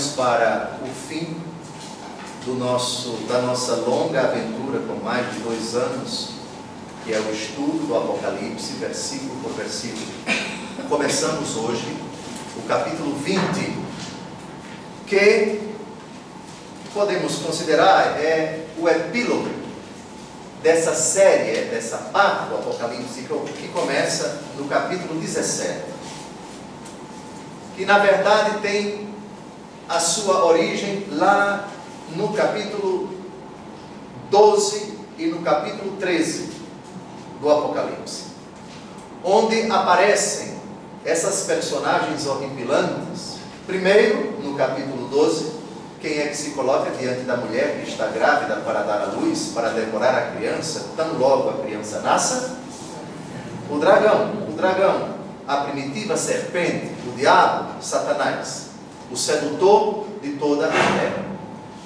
caminhamos para o fim da nossa longa aventura com mais de 2 anos, que é o estudo do Apocalipse, versículo por versículo. Começamos hoje o capítulo 20, que podemos considerar o epílogo dessa série, dessa parte do Apocalipse, que começa no capítulo 17, que na verdade tem a sua origem lá no capítulo 12 e no capítulo 13 do Apocalipse, onde aparecem essas personagens horripilantes. Primeiro, no capítulo 12, quem é que se coloca diante da mulher que está grávida para dar à luz, para devorar a criança, tão logo a criança nasça? O dragão, a primitiva serpente, o diabo, Satanás, o sedutor de toda a terra.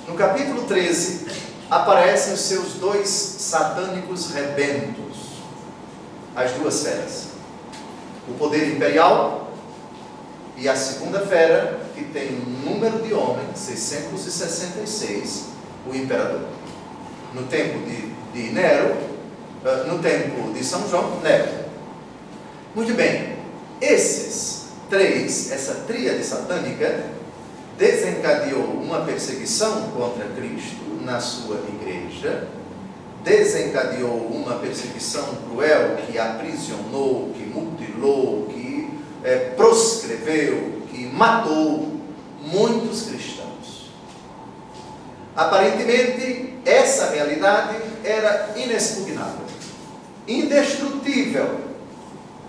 No capítulo 13, aparecem os seus 2 satânicos rebentos, as 2 feras, o poder imperial e a segunda fera, que tem um número de homens, 666, o imperador. No tempo de Nero, no tempo de São João, Nero. Muito bem, esses 3, essa tríade satânica, desencadeou uma perseguição contra Cristo na sua igreja, desencadeou uma perseguição cruel que aprisionou, que mutilou, que proscreveu, que matou muitos cristãos. Aparentemente, essa realidade era inexpugnável, indestrutível.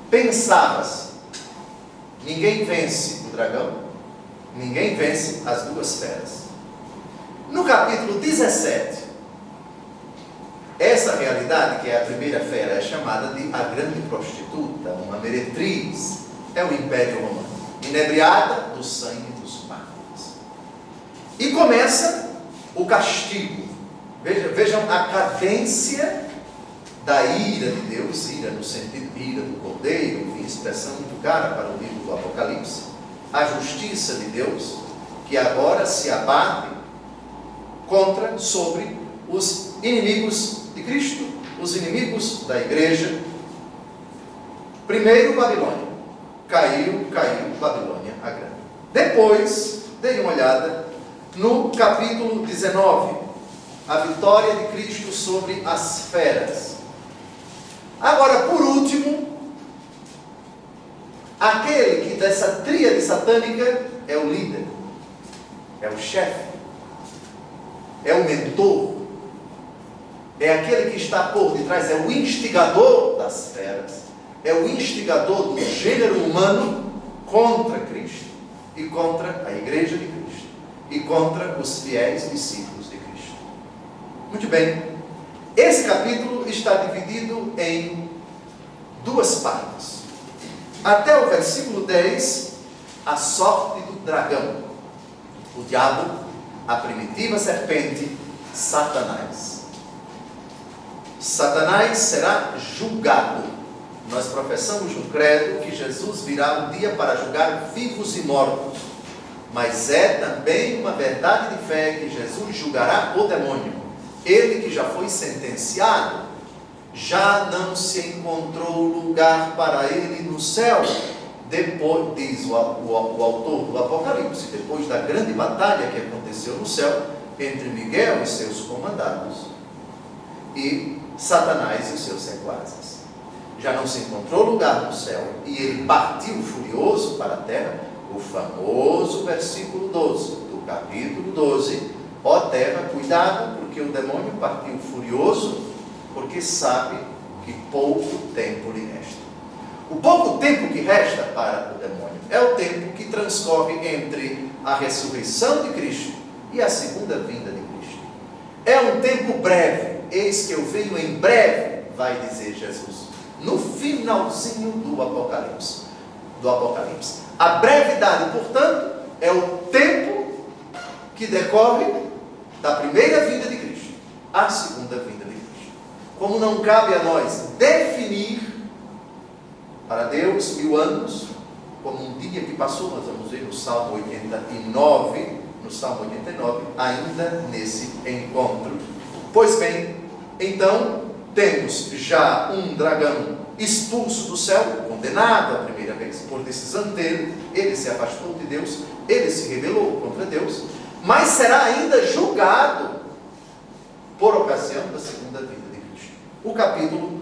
Pensava-se: ninguém vence o dragão, ninguém vence as 2 feras. No capítulo 17, essa realidade, que é a primeira fera, é chamada de a grande prostituta, uma meretriz. É o Império Romano, inebriada do sangue dos mártires. E começa o castigo. Vejam a cadência da ira de Deus, ira no sentido de ira do cordeiro, enfim, expressão muito cara para o livro do Apocalipse. A justiça de Deus, que agora se abate sobre os inimigos de Cristo, os inimigos da igreja. Primeiro, Babilônia. Caiu Babilônia a grande. Depois, dei uma olhada no capítulo 19, a vitória de Cristo sobre as feras. Agora, por último, aquele que dessa tríade satânica é o líder, é o chefe, é o mentor, é aquele que está por detrás, é o instigador das feras, é o instigador do gênero humano contra Cristo e contra a igreja de Cristo e contra os fiéis discípulos de Cristo. Muito bem, esse capítulo está dividido em 2 partes. Até o versículo 10, a sorte do dragão, o diabo, a primitiva serpente, Satanás. Satanás será julgado. Nós professamos no credo que Jesus virá um dia para julgar vivos e mortos. Mas é também uma verdade de fé que Jesus julgará o demônio. Ele que já foi sentenciado, já não se encontrou lugar para ele no céu. Depois, diz o autor do Apocalipse, depois da grande batalha que aconteceu no céu, entre Miguel e seus comandados, e Satanás e seus sequazes. Já não se encontrou lugar no céu, e ele partiu furioso para a terra. O famoso versículo 12 do capítulo 12: ó terra, cuidado, porque o demônio partiu furioso, porque sabe que pouco tempo lhe resta. O pouco tempo que resta para o demônio é o tempo que transcorre entre a ressurreição de Cristo e a segunda vinda de Cristo. É um tempo breve. Eis que eu venho em breve, vai dizer Jesus, no finalzinho do Apocalipse. A brevidade, portanto, é o tempo que decorre da primeira vinda de Cristo à segunda vinda de Cristo. Como não cabe a nós definir para Deus 1000 anos, como um dia que passou, nós vamos ver no Salmo 89, no Salmo 89, ainda nesse encontro. Pois bem, então temos já um dragão expulso do céu, condenado a primeira vez por decisão dele, ele se afastou de Deus, ele se rebelou contra Deus, mas será ainda julgado por ocasião da segunda vinda de Cristo. O capítulo,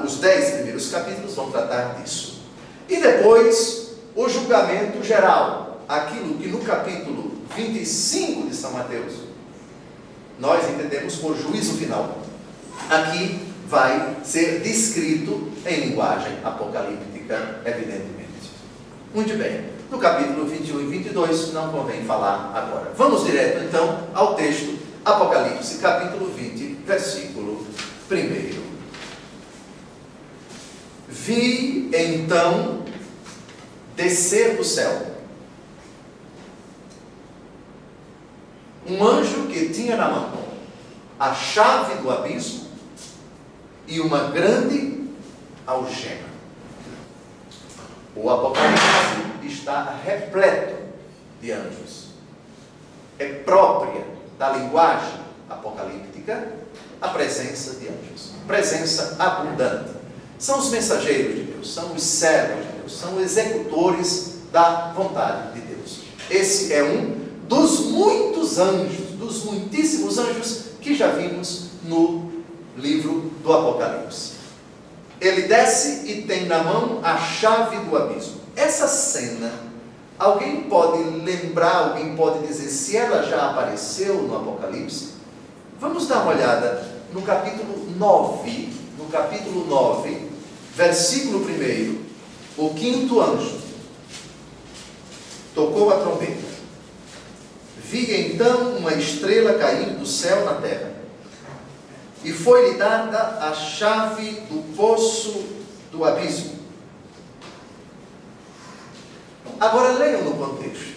os 10 primeiros capítulos vão tratar disso. E depois, o julgamento geral, aquilo que no capítulo 25 de São Mateus, nós entendemos por juízo final. Aqui vai ser descrito em linguagem apocalíptica, evidentemente. Muito bem, no capítulo 21 e 22 não convém falar agora. Vamos direto então ao texto, Apocalipse, capítulo 20, versículo 1. Vi então descer do céu um anjo que tinha na mão a chave do abismo e uma grande algema. O Apocalipse está repleto de anjos. É própria da linguagem apocalíptica a presença de anjos. Presença abundante. São os mensageiros de Deus, são os servos de Deus, são executores da vontade de Deus. Esse é um dos muitos anjos, dos muitíssimos anjos que já vimos no livro do Apocalipse. Ele desce e tem na mão a chave do abismo. Essa cena, alguém pode lembrar, alguém pode dizer se ela já apareceu no Apocalipse? Vamos dar uma olhada no capítulo 9. No capítulo 9, versículo 1, o quinto anjo tocou a trombeta. Vi então uma estrela cair do céu na terra, e foi-lhe dada a chave do poço do abismo. Agora leiam no contexto,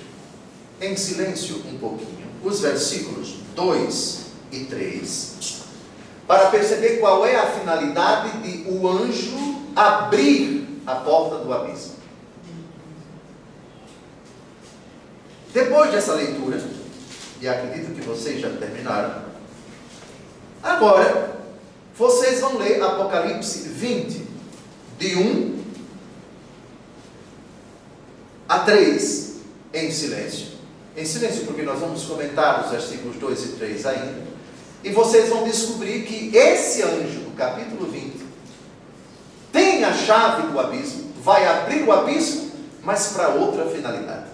em silêncio um pouquinho, os versículos 2 e 3, para perceber qual é a finalidade de o anjo abrir a porta do abismo. Depois dessa leitura, e acredito que vocês já terminaram, agora vocês vão ler Apocalipse 20, de 1 a 3, em silêncio. Em silêncio, porque nós vamos comentar os versículos 2 e 3 ainda. E vocês vão descobrir que esse anjo do capítulo 20 tem a chave do abismo, vai abrir o abismo, mas para outra finalidade.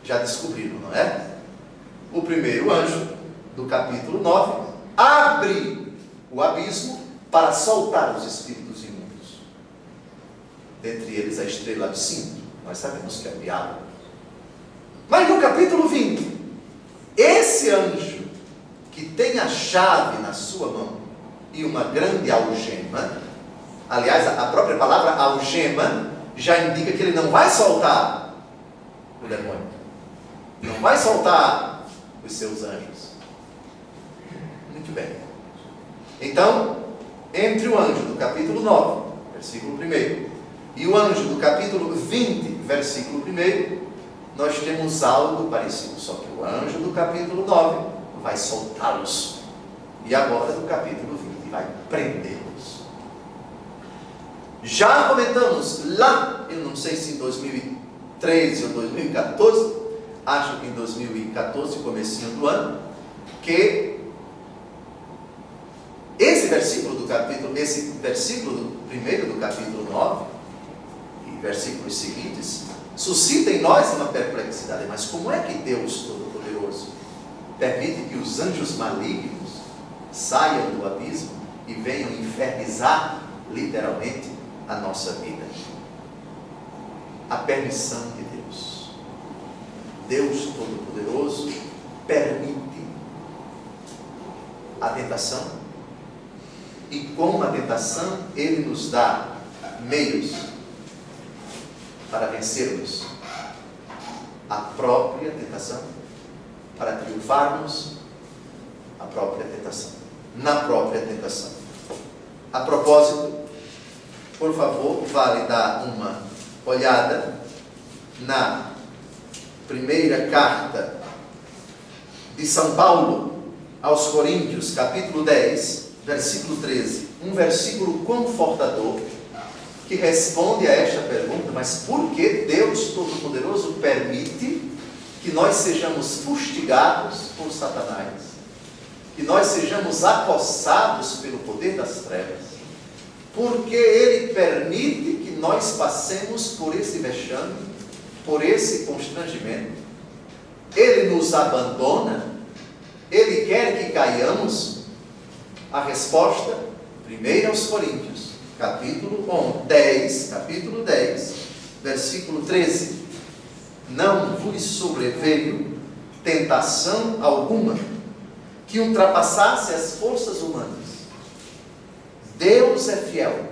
Já descobriram, não é? O primeiro anjo do capítulo 9 abre o abismo para soltar os espíritos imundos. Dentre eles a estrela absinto, nós sabemos que é o diabo. Mas no capítulo 20, esse anjo que tem a chave na sua mão e uma grande algema, aliás, a própria palavra algema já indica que ele não vai soltar o demônio, não vai soltar os seus anjos. Muito bem. Então, entre o anjo do capítulo 9, versículo 1, e o anjo do capítulo 20, versículo 1, nós temos algo parecido, só que o anjo do capítulo 9 vai soltá-los, e agora do capítulo 20 vai prendê-los. Já comentamos lá, eu não sei se em 2013 ou 2014, acho que em 2014, comecinho do ano, que esse versículo do primeiro do capítulo 9 e versículos seguintes suscita em nós uma perplexidade. Mas como é que Deus Todo-Poderoso permite que os anjos malignos saiam do abismo e venham infernizar literalmente a nossa vida? A permissão de Deus. Deus Todo-Poderoso permite a tentação, e com a tentação Ele nos dá meios para vencermos a própria tentação, para triunfarmos a própria tentação, na própria tentação. A propósito, por favor, vale dar uma olhada na Primeira carta de São Paulo aos Coríntios, capítulo 10, versículo 13. Um versículo confortador que responde a esta pergunta: mas por que Deus Todo-Poderoso permite que nós sejamos fustigados por Satanás? Que nós sejamos acossados pelo poder das trevas? Porque Ele permite que nós passemos por esse vexame, por esse constrangimento? Ele nos abandona? Ele quer que caiamos? A resposta, 1 aos Coríntios, capítulo 10, versículo 13. Não vos sobreveio tentação alguma que ultrapassasse as forças humanas. Deus é fiel,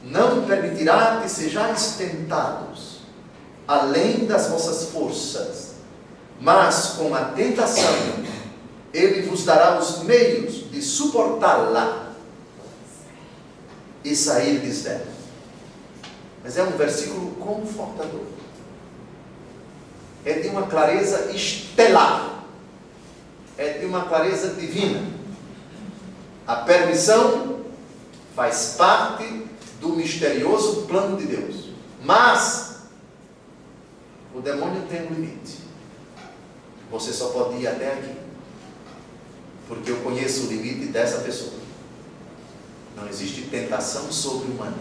não permitirá que sejais tentados além das vossas forças, mas com a tentação Ele vos dará os meios de suportá-la e sairdes dela. Mas é um versículo confortador. É de uma clareza estelar. É de uma clareza divina. A permissão faz parte do misterioso plano de Deus. Mas o demônio tem um limite. Você só pode ir até aqui. Porque eu conheço o limite dessa pessoa. Não existe tentação sobre-humana.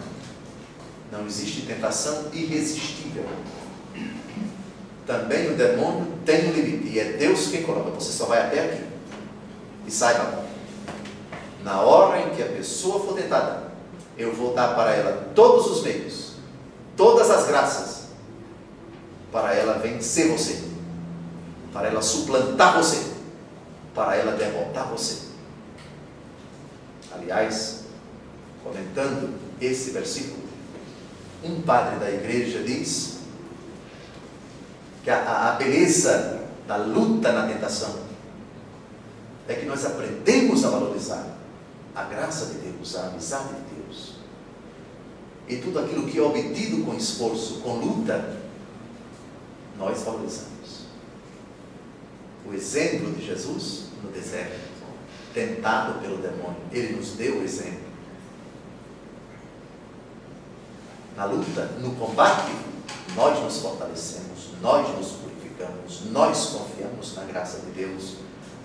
Não existe tentação irresistível. Também o demônio tem um limite. E é Deus quem coloca. Você só vai até aqui. E saiba, na hora em que a pessoa for tentada, eu vou dar para ela todos os meios, todas as graças, para ela vencer você, para ela suplantar você, para ela derrotar você. Aliás, comentando esse versículo, um padre da igreja diz que a beleza da luta na tentação é que nós aprendemos a valorizar a graça de Deus, a amizade de Deus, e tudo aquilo que é obtido com esforço, com luta, nós valorizamos. O exemplo de Jesus no deserto, tentado pelo demônio, Ele nos deu o exemplo. Na luta, no combate, nós nos fortalecemos, nós nos purificamos, nós confiamos na graça de Deus,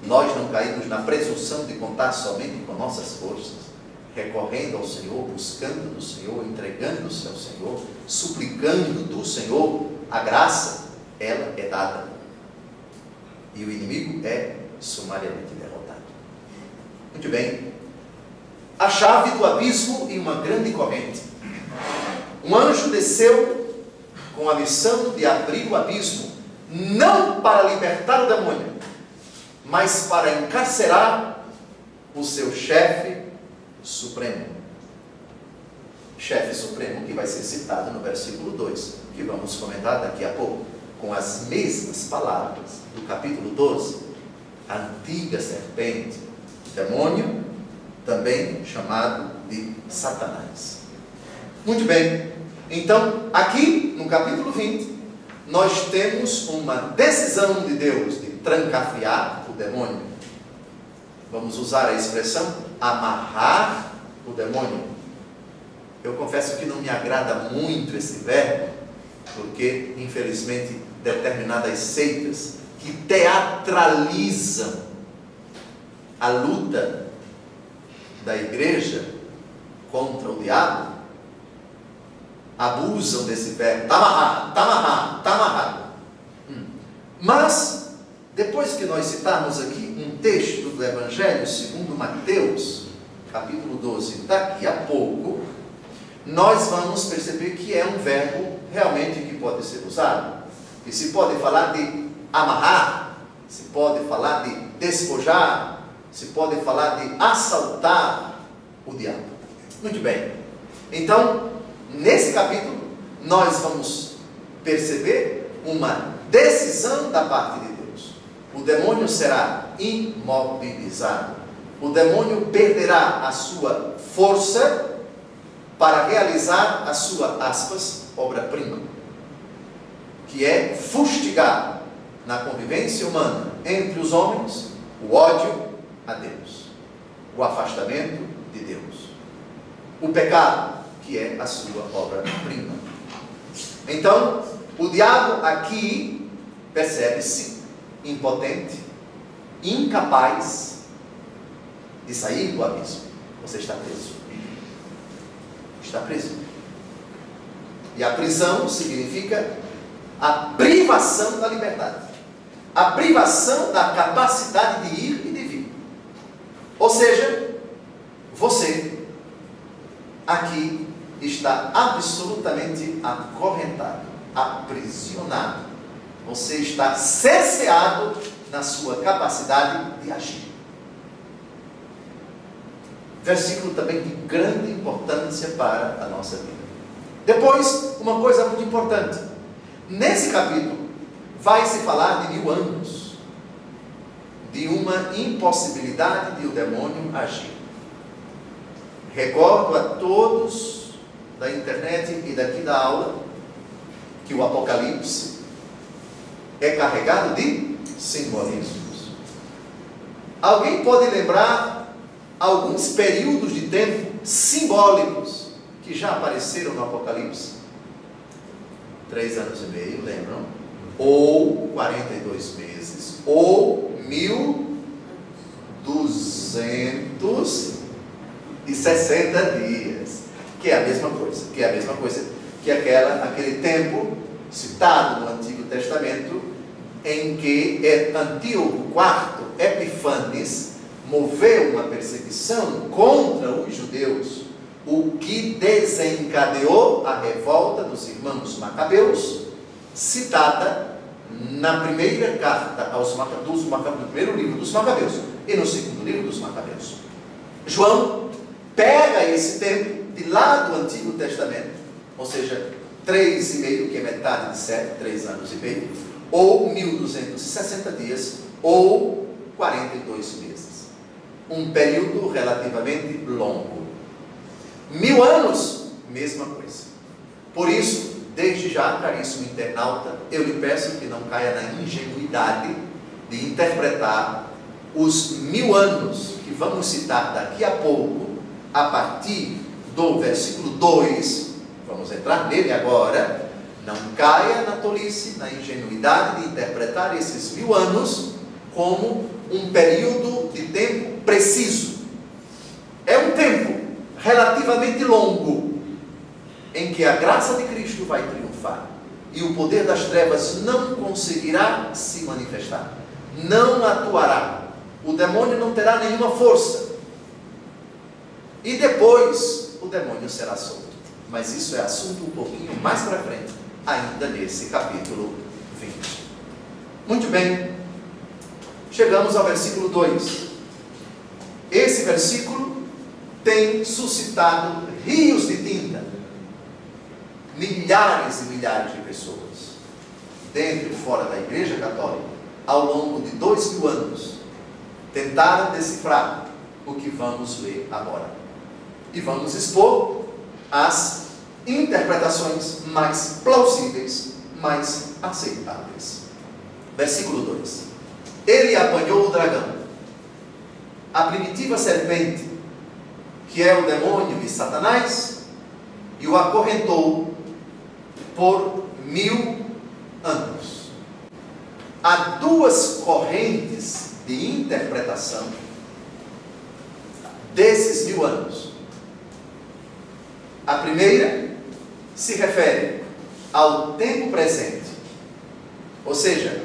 nós não caímos na presunção de contar somente com nossas forças, recorrendo ao Senhor, buscando do Senhor, entregando-se ao Senhor, suplicando do Senhor. A graça, ela é dada, e o inimigo é sumariamente derrotado. Muito bem. A chave do abismo e uma grande corrente. Um anjo desceu com a missão de abrir o abismo, não para libertar o demônio, mas para encarcerar o seu chefe supremo. Chefe supremo que vai ser citado no versículo 2, que vamos comentar daqui a pouco, com as mesmas palavras do capítulo 12, a antiga serpente, demônio, também chamado de Satanás. Muito bem, então aqui no capítulo 20, nós temos uma decisão de Deus de trancafiar o demônio. Vamos usar a expressão amarrar o demônio. Eu confesso que não me agrada muito esse verbo, porque infelizmente determinadas seitas que teatralizam a luta da igreja contra o diabo abusam desse verbo. Está amarrado, está amarrado, está amarrado. Mas depois que nós citarmos aqui um texto do Evangelho segundo Mateus, capítulo 12, daqui a pouco, nós vamos perceber que é um verbo realmente que pode ser usado. E se pode falar de amarrar, se pode falar de despojar, se pode falar de assaltar o diabo. Muito bem. Então, nesse capítulo, nós vamos perceber uma decisão da parte de Deus. O demônio será imobilizado. O demônio perderá a sua força para realizar a sua, aspas, obra-prima. que é fustigar na convivência humana entre os homens o ódio a Deus, o afastamento de Deus, o pecado, que é a sua obra-prima. Então, o diabo aqui percebe-se impotente, incapaz de sair do abismo. Você está preso. Está preso. E a prisão significa a privação da liberdade, a privação da capacidade de ir e de vir. Ou seja, você aqui está absolutamente acorrentado, aprisionado. Você está cerceado na sua capacidade de agir. Versículo também de grande importância para a nossa vida. Depois, uma coisa muito importante. Nesse capítulo, vai se falar de 1000 anos, de uma impossibilidade de o demônio agir. Recordo a todos da internet e daqui da aula que o Apocalipse é carregado de simbolismos. Alguém pode lembrar alguns períodos de tempo simbólicos que já apareceram no Apocalipse? 3 anos e meio, lembram? Ou 42 meses, ou 1260 dias, que é a mesma coisa, que aquele tempo citado no Antigo Testamento, em que Antíoco IV Epifanes moveu uma perseguição contra os judeus, o que desencadeou a revolta dos irmãos Macabeus, citada na primeira carta no primeiro livro dos Macabeus e no segundo livro dos Macabeus. João pega esse tempo de lá do Antigo Testamento, ou seja, 3,5, que é metade de 7, 3 anos e meio, ou 1260 dias, ou 42 meses. Um período relativamente longo. 1000 anos, mesma coisa. Por isso, desde já, caríssimo internauta, eu lhe peço que não caia na ingenuidade de interpretar os 1000 anos que vamos citar daqui a pouco, a partir do versículo 2, vamos entrar nele agora. Não caia na tolice, na ingenuidade de interpretar esses 1000 anos como um período de tempo preciso. É um tempo relativamente longo, em que a graça de Cristo vai triunfar, e o poder das trevas não conseguirá se manifestar, não atuará, o demônio não terá nenhuma força, e depois o demônio será solto. Mas isso é assunto um pouquinho mais para frente, ainda nesse capítulo 20. Muito bem, chegamos ao versículo 2. Esse versículo tem suscitado rios de tinta. Milhares e milhares de pessoas, dentro e fora da Igreja Católica, ao longo de 2000 anos, tentaram decifrar o que vamos ler agora. E vamos expor as interpretações mais plausíveis, mais aceitáveis. Versículo 2. Ele apanhou o dragão, a primitiva serpente, que é o demônio e Satanás, e o acorrentou por 1000 anos. Há duas correntes de interpretação desses 1000 anos. A primeira se refere ao tempo presente, ou seja,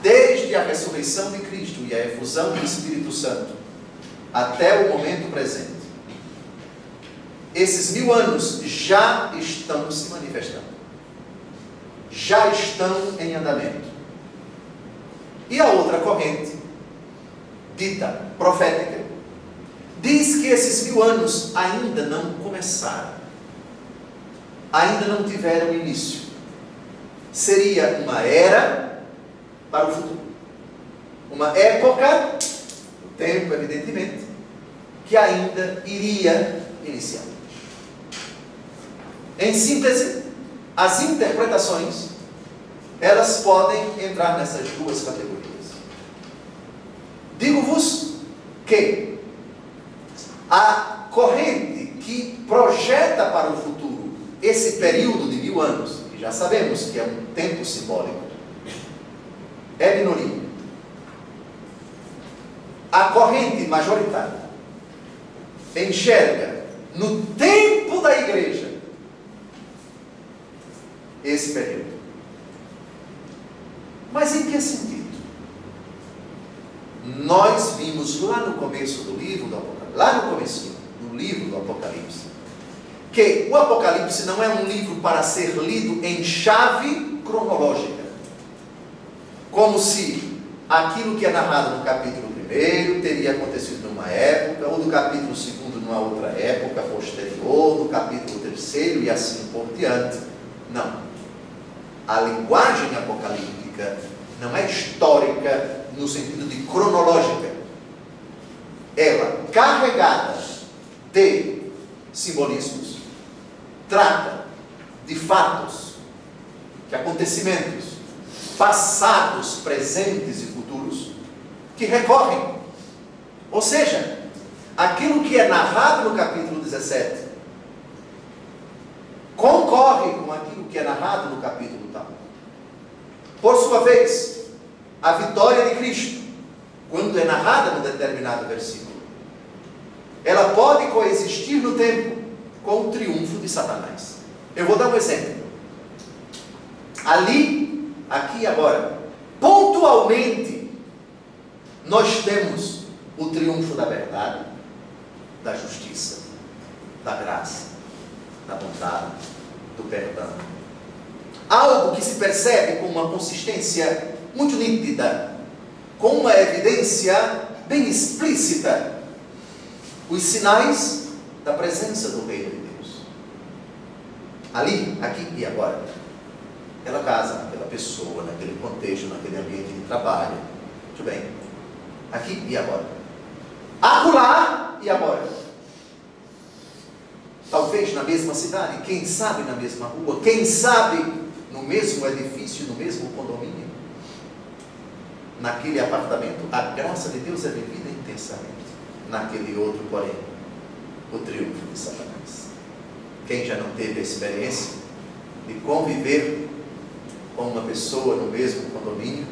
desde a ressurreição de Cristo e a efusão do Espírito Santo até o momento presente. Esses 1000 anos já estão se manifestando, já estão em andamento. E a outra corrente, dita profética, diz que esses 1000 anos ainda não começaram, ainda não tiveram início. Seria uma era para o futuro, uma época, o tempo evidentemente, que ainda iria iniciar. Em síntese, as interpretações elas podem entrar nessas duas categorias. Digo-vos que a corrente que projeta para o futuro esse período de 1000 anos, que já sabemos que é um tempo simbólico, é minoria. A corrente majoritária enxerga no tempo da igreja esse período. Mas em que sentido? Nós vimos lá no começo do livro do Apocalipse, lá no começo do livro do Apocalipse, que o Apocalipse não é um livro para ser lido em chave cronológica, como se aquilo que é narrado no capítulo 1 teria acontecido numa época, ou do capítulo 2 numa outra época posterior, do capítulo 3 e assim por diante. Não. A linguagem apocalíptica não é histórica no sentido de cronológica. Ela, carregada de simbolismos, trata de fatos, de acontecimentos passados, presentes e futuros que recorrem. Ou seja, aquilo que é narrado no capítulo 17 concorre com aquilo que é narrado no capítulo tal. Por sua vez, a vitória de Cristo, quando é narrada num determinado versículo, ela pode coexistir no tempo com o triunfo de Satanás. Eu vou dar um exemplo. Ali, aqui e agora, pontualmente, nós temos o triunfo da verdade, da justiça, da graça, da bondade, do perdão. Algo que se percebe com uma consistência muito nítida, com uma evidência bem explícita, os sinais da presença do Reino de Deus. Ali, aqui e agora. Naquela casa, naquela pessoa, naquele contexto, naquele ambiente de trabalho. Muito bem. Aqui e agora. Acolá e agora. Talvez na mesma cidade, quem sabe na mesma rua, quem sabe no mesmo edifício, no mesmo condomínio. Naquele apartamento, a graça de Deus é vivida intensamente. Naquele outro, porém, o triunfo de Satanás. Quem já não teve a experiência de conviver com uma pessoa no mesmo condomínio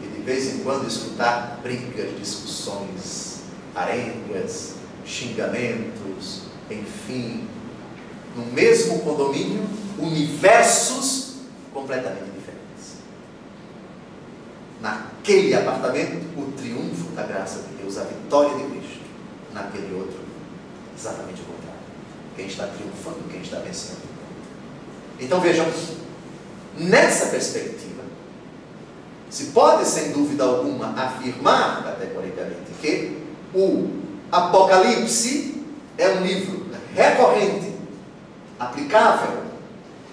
e de vez em quando escutar brigas, discussões, arengas, xingamentos, enfim, no mesmo condomínio, universos completamente diferentes. Naquele apartamento, o triunfo da graça de Deus, a vitória de Cristo. Naquele outro, exatamente o contrário. Quem está triunfando, quem está vencendo. Então vejam, nessa perspectiva, se pode sem dúvida alguma afirmar categoricamente que o Apocalipse é um livro recorrente, aplicável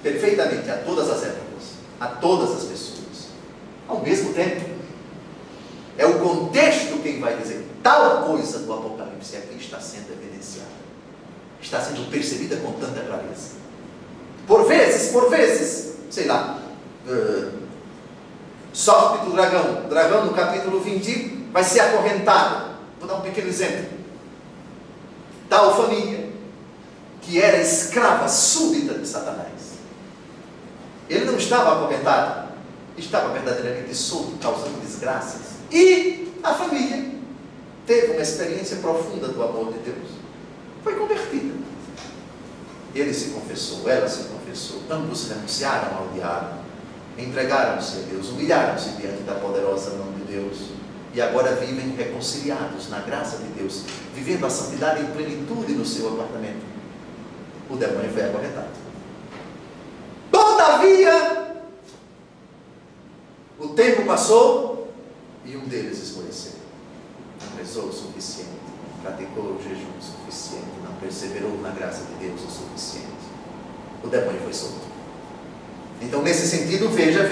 perfeitamente a todas as épocas, a todas as pessoas, ao mesmo tempo. É o contexto quem vai dizer tal coisa do Apocalipse aqui está sendo evidenciada, está sendo percebida com tanta clareza. Por vezes, sei lá, sorte do dragão. O dragão no capítulo 20 vai ser acorrentado. Vou dar um pequeno exemplo. Tal família, que era escrava súbita de Satanás. Ele não estava acorrentado, estava verdadeiramente solto, causando desgraças. E a família teve uma experiência profunda do amor de Deus. Foi convertida. Ele se confessou, ela se confessou. Ambos renunciaram ao diabo, entregaram-se a Deus, humilharam-se diante da poderosa mão de Deus. E agora vivem reconciliados na graça de Deus, vivendo a santidade em plenitude no seu apartamento. O demônio foi acorrentado. Todavia, o tempo passou e um deles esmoreceu. Não rezou o suficiente, praticou o jejum o suficiente, não perseverou na graça de Deus o suficiente. O demônio foi solto. Então, nesse sentido, veja,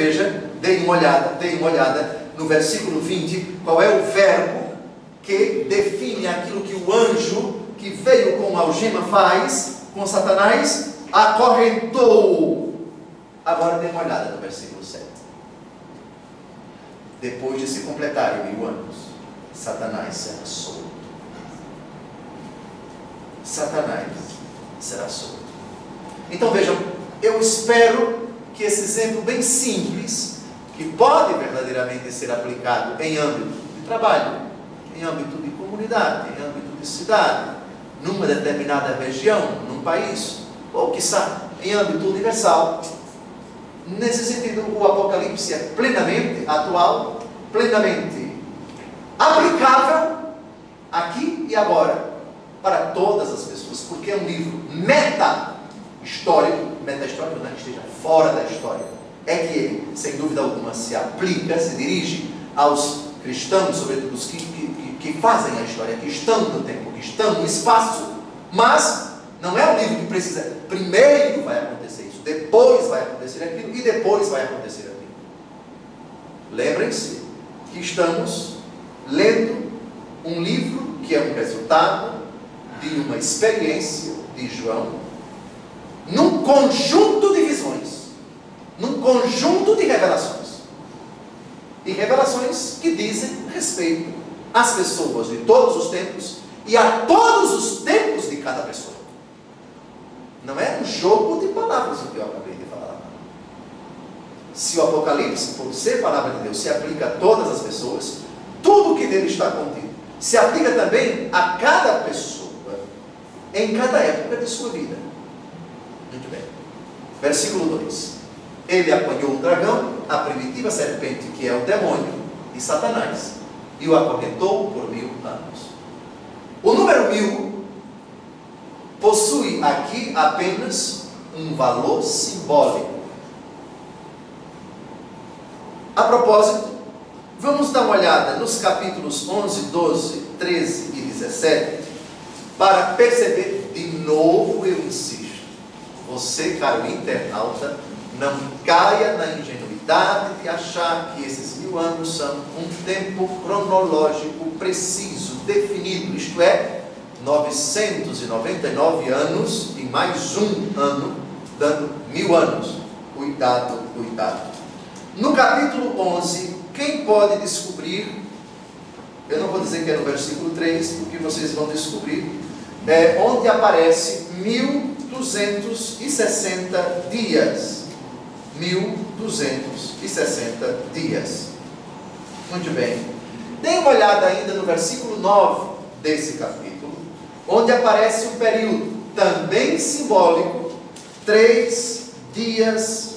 deem uma olhada no versículo 20, qual é o verbo que define aquilo que o anjo que veio com a algema faz com Satanás, acorrentou. Agora dê uma olhada no versículo 7. depois de se completarem 1000 anos, Satanás será solto. Satanás será solto. Então vejam, eu espero que esse exemplo bem simples, que pode verdadeiramente ser aplicado em âmbito de trabalho, em âmbito de comunidade, em âmbito de cidade, numa determinada região, num país, ou quiçá em âmbito universal. Nesse sentido, o Apocalipse é plenamente atual, plenamente aplicável aqui e agora para todas as pessoas, porque é um livro meta-histórico, meta-histórico não é que esteja fora da história, é que ele, sem dúvida alguma, se aplica, se dirige aos cristãos, sobretudo os que fazem a história, que estão no tempo, que estão no espaço, mas não é um livro que precisa, primeiro vai acontecer isso, depois vai acontecer aquilo, e depois vai acontecer aquilo. Lembrem-se que estamos lendo um livro que é um resultado de uma experiência de João, num conjunto de visões, num conjunto de revelações. E revelações que dizem respeito às pessoas de todos os tempos e a todos os tempos de cada pessoa. Não é um jogo de palavras o que eu acabei de falar. Se o Apocalipse, por ser palavra de Deus, se aplica a todas as pessoas, tudo que nele está contido se aplica também a cada pessoa, em cada época de sua vida. Muito bem. Versículo 2. Ele apanhou o dragão, a primitiva serpente, que é o demônio e Satanás, e o acorrentou por 1000 anos. O número 1000 possui aqui apenas um valor simbólico. A propósito, vamos dar uma olhada nos capítulos 11, 12, 13 e 17, para perceber de novo, eu insisto, você, caro internauta, não caia na ingenuidade de achar que esses 1000 anos são um tempo cronológico preciso, definido, isto é, 999 anos e mais um ano, dando 1000 anos. Cuidado, cuidado. No capítulo 11, quem pode descobrir, eu não vou dizer que é no versículo 3, porque vocês vão descobrir, onde aparece 1260 dias. 1260 dias. Muito bem. Dê uma olhada ainda no versículo 9 desse capítulo, onde aparece um período também simbólico, 3 dias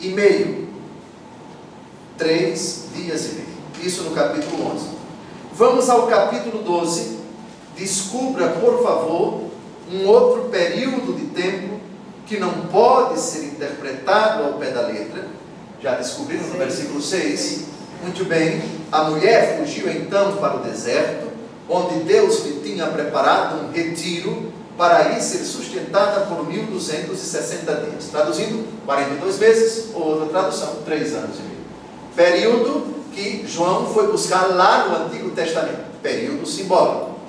e meio. 3 dias e meio. Isso no capítulo 11. Vamos ao capítulo 12. Descubra, por favor, um outro período de tempo que não pode ser interpretado ao pé da letra. Já descobriram no versículo 6. Muito bem. A mulher fugiu então para o deserto, onde Deus lhe tinha preparado um retiro para aí ser sustentada por 1260 dias. Traduzindo, 42 meses, ou outra tradução, 3 anos e meio. Período que João foi buscar lá no Antigo Testamento. Período simbólico.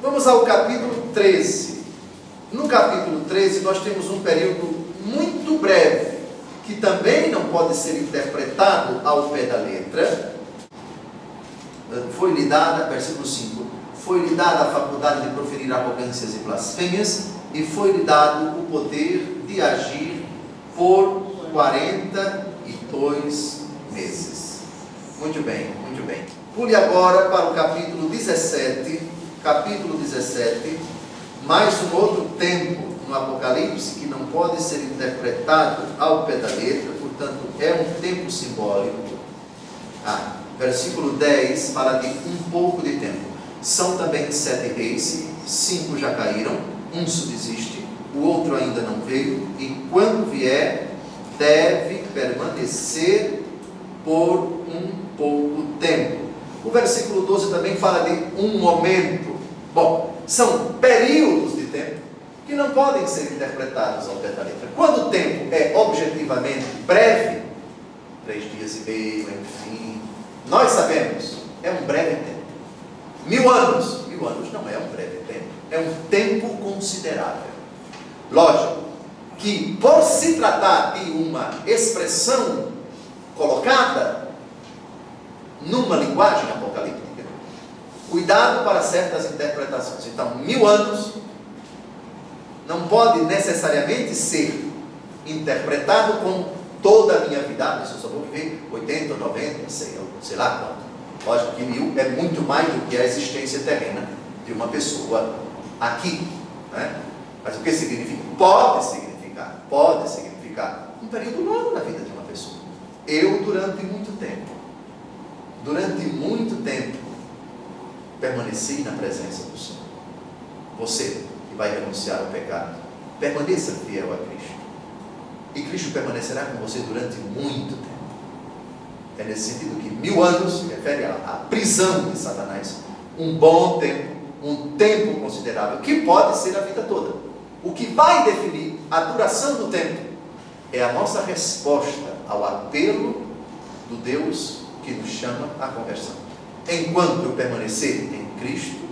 Vamos ao capítulo 13. No capítulo 13 nós temos um período muito breve, que também não pode ser interpretado ao pé da letra. Foi-lhe dada, versículo 5, foi-lhe dada a faculdade de proferir arrogâncias e blasfêmias, e foi-lhe dado o poder de agir por 42 meses. Muito bem, muito bem. Pule agora para o capítulo 17, mais um outro tempo no Apocalipse que não pode ser interpretado ao pé da letra, portanto é um tempo simbólico. Versículo 10 fala de um pouco de tempo. São também 7 reis, 5 já caíram, um subsiste, o outro ainda não veio, e quando vier, deve permanecer por um pouco tempo. O versículo 12 também fala de um momento. Bom, são períodos de tempo que não podem ser interpretados ao pé da letra. Quando o tempo é objetivamente breve, 3 dias e meio, enfim, nós sabemos, é um breve tempo. 1000 anos, 1000 anos não é um breve tempo, é um tempo considerável. Lógico que, por se tratar de uma expressão colocada, numa linguagem apocalíptica. Cuidado para certas interpretações. Então, 1000 anos não pode necessariamente ser interpretado como toda a minha vida. Eu só vou viver 80, 90, sei lá quanto. Lógico que 1000 é muito mais do que a existência terrena de uma pessoa aqui, né? Mas o que significa? Pode significar um período longo na vida de uma pessoa. Eu, durante muito tempo, permaneci na presença do Senhor. Você que vai renunciar ao pecado, permaneça fiel a Cristo. E Cristo permanecerá com você durante muito tempo. É nesse sentido que 1000 anos se refere à prisão de Satanás. Um bom tempo, um tempo considerável, que pode ser a vida toda. O que vai definir a duração do tempo é a nossa resposta ao apelo do Deus que nos chama à conversão. Enquanto eu permanecer em Cristo,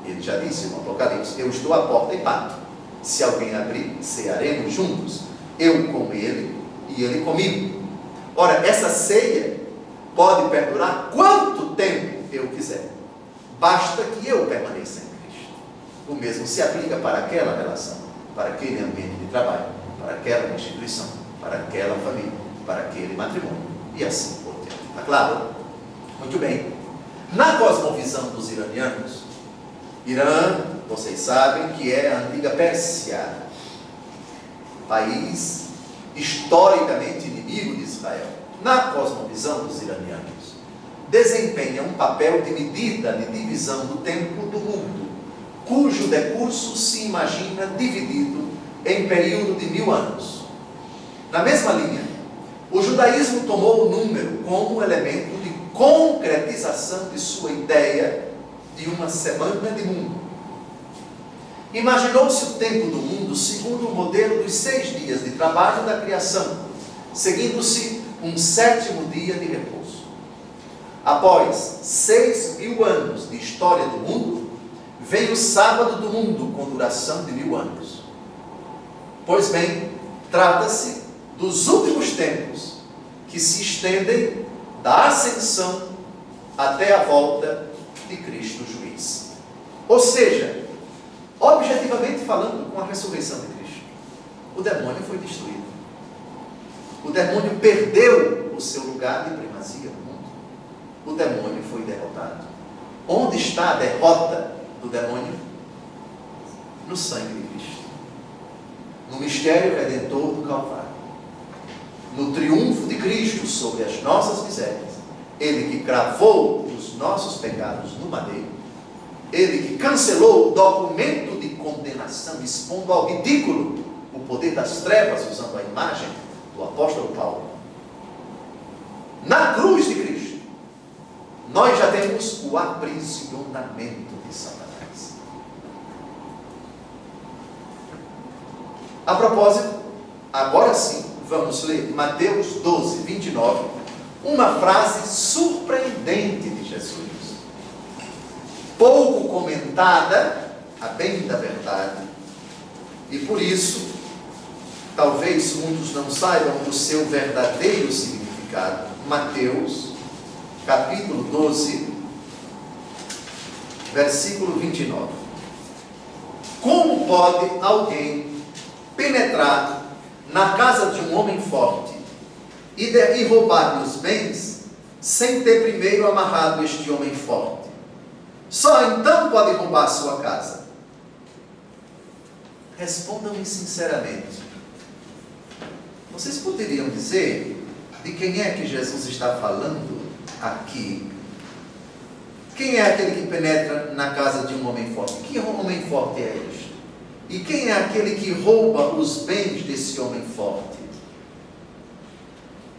ele já disse no Apocalipse, eu estou à porta e bato. Se alguém abrir, cearemos juntos, eu com ele e ele comigo. Ora, essa ceia pode perdurar quanto tempo eu quiser, basta que eu permaneça em Cristo. O mesmo se aplica para aquela relação, para aquele ambiente de trabalho, para aquela instituição, para aquela família, para aquele matrimônio, e assim por diante. Está claro? Muito bem. Na cosmovisão dos iranianos, Irã, vocês sabem que é a antiga Pérsia, país historicamente inimigo de Israel. Na cosmovisão dos iranianos, desempenha um papel de medida de divisão do tempo do mundo, cujo decurso se imagina dividido em período de 1000 anos. Na mesma linha, o judaísmo tomou o número como elemento de concretização de sua ideia de uma semana de mundo. Imaginou-se o tempo do mundo segundo o modelo dos 6 dias de trabalho da criação, seguindo-se um 7º dia de repouso. Após 6.000 anos de história do mundo, vem o sábado do mundo com duração de 1000 anos. Pois bem, trata-se dos últimos tempos que se estendem da ascensão até a volta de Cristo juiz. Ou seja, objetivamente falando, com a ressurreição de Cristo, o demônio foi destruído. O demônio perdeu o seu lugar de primazia no mundo. O demônio foi derrotado. Onde está a derrota do demônio? No sangue de Cristo, no mistério redentor do Calvário, no triunfo de Cristo sobre as nossas misérias. Ele que cravou os nossos pecados no madeiro, ele que cancelou o documento de condenação, expondo ao ridículo o poder das trevas, usando a imagem do apóstolo Paulo. Na cruz de Cristo, nós já temos o aprisionamento de Satanás. A propósito, agora sim, vamos ler Mateus 12, 29, uma frase surpreendente de Jesus, pouco comentada, a bem da verdade, e por isso, talvez muitos não saibam o seu verdadeiro significado. Mateus, capítulo 12, versículo 29. Como pode alguém penetrar na casa de um homem forte e roubar-lhe os bens, sem ter primeiro amarrado este homem forte? Só então pode roubar sua casa. Respondam-me sinceramente. Vocês poderiam dizer de quem é que Jesus está falando aqui? Quem é aquele que penetra na casa de um homem forte? Que homem forte é este? E quem é aquele que rouba os bens desse homem forte?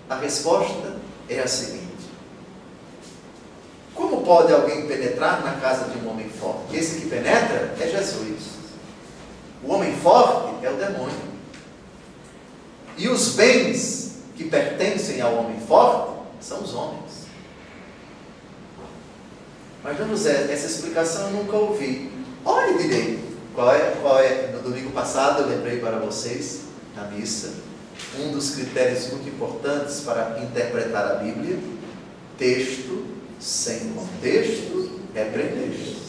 A resposta é a seguinte: como pode alguém penetrar na casa de um homem forte? Esse que penetra é Jesus. O homem forte é o demônio. E os bens que pertencem ao homem forte são os homens. Mas, Dona José, essa explicação eu nunca ouvi. Olhe direito. Qual é? No domingo passado eu lembrei para vocês, na missa, um dos critérios muito importantes para interpretar a Bíblia Texto sem contexto é pretexto.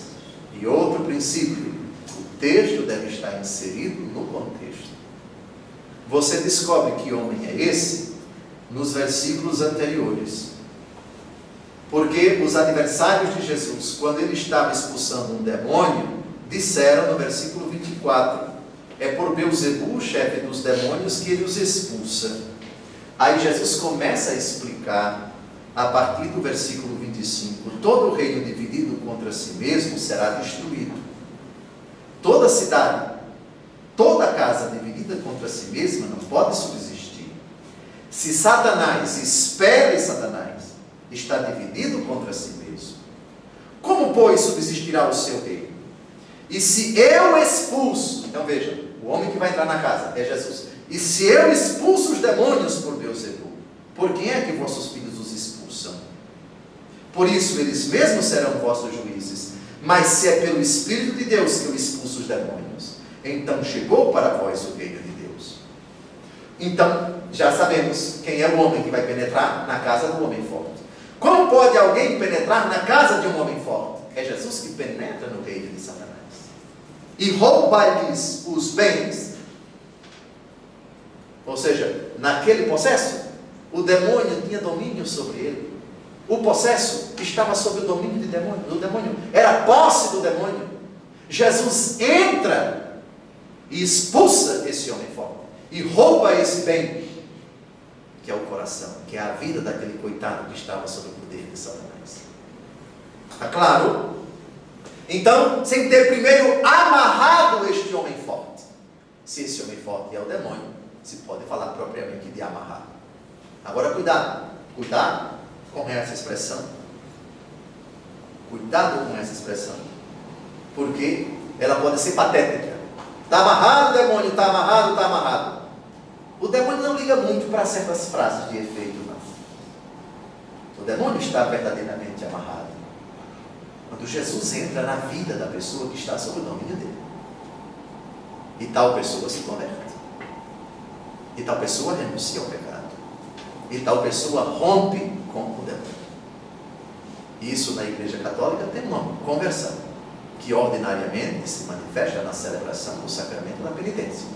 E outro princípio, o texto deve estar inserido no contexto. Você descobre que homem é esse nos versículos anteriores. Porque os adversários de Jesus, quando ele estava expulsando um demônio, disseram no versículo 24, é por Beelzebul, chefe dos demônios, que ele os expulsa. Aí Jesus começa a explicar, a partir do versículo 25, todo o reino dividido contra si mesmo será destruído. Toda cidade, toda casa dividida contra si mesma não pode subsistir. Se Satanás, espere Satanás, está dividido contra si mesmo, como, pois, subsistirá o seu reino? E se eu expulso, então veja, o homem que vai entrar na casa é Jesus. E se eu expulso os demônios por Beelzebul, por quem é que vossos filhos os expulsam? Por isso eles mesmos serão vossos juízes. Mas se é pelo Espírito de Deus que eu expulso os demônios, então chegou para vós o reino de Deus. Então, já sabemos quem é o homem que vai penetrar na casa do homem forte. Como pode alguém penetrar na casa de um homem forte? É Jesus que penetra no reino de Satanás e rouba-lhes os bens. Ou seja, naquele possesso, o demônio tinha domínio sobre ele. O possesso estava sob o domínio do demônio. Era posse do demônio. Jesus entra e expulsa esse homem forte e rouba esse bem, que é o coração, que é a vida daquele coitado que estava sob o poder de Satanás. Está claro? Então, sem ter primeiro amarrado este homem forte. Se esse homem forte é o demônio, se pode falar propriamente de amarrado. Agora, cuidado com essa expressão. Cuidado com essa expressão, porque ela pode ser patética. Está amarrado, demônio, está amarrado, está amarrado. O demônio não liga muito para certas frases de efeito, não. O demônio está verdadeiramente amarrado quando Jesus entra na vida da pessoa que está sob o domínio dele. E tal pessoa se converte. E tal pessoa renuncia ao pecado. E tal pessoa rompe com o demônio. Isso na Igreja Católica tem uma conversão, que ordinariamente se manifesta na celebração do sacramento da penitência.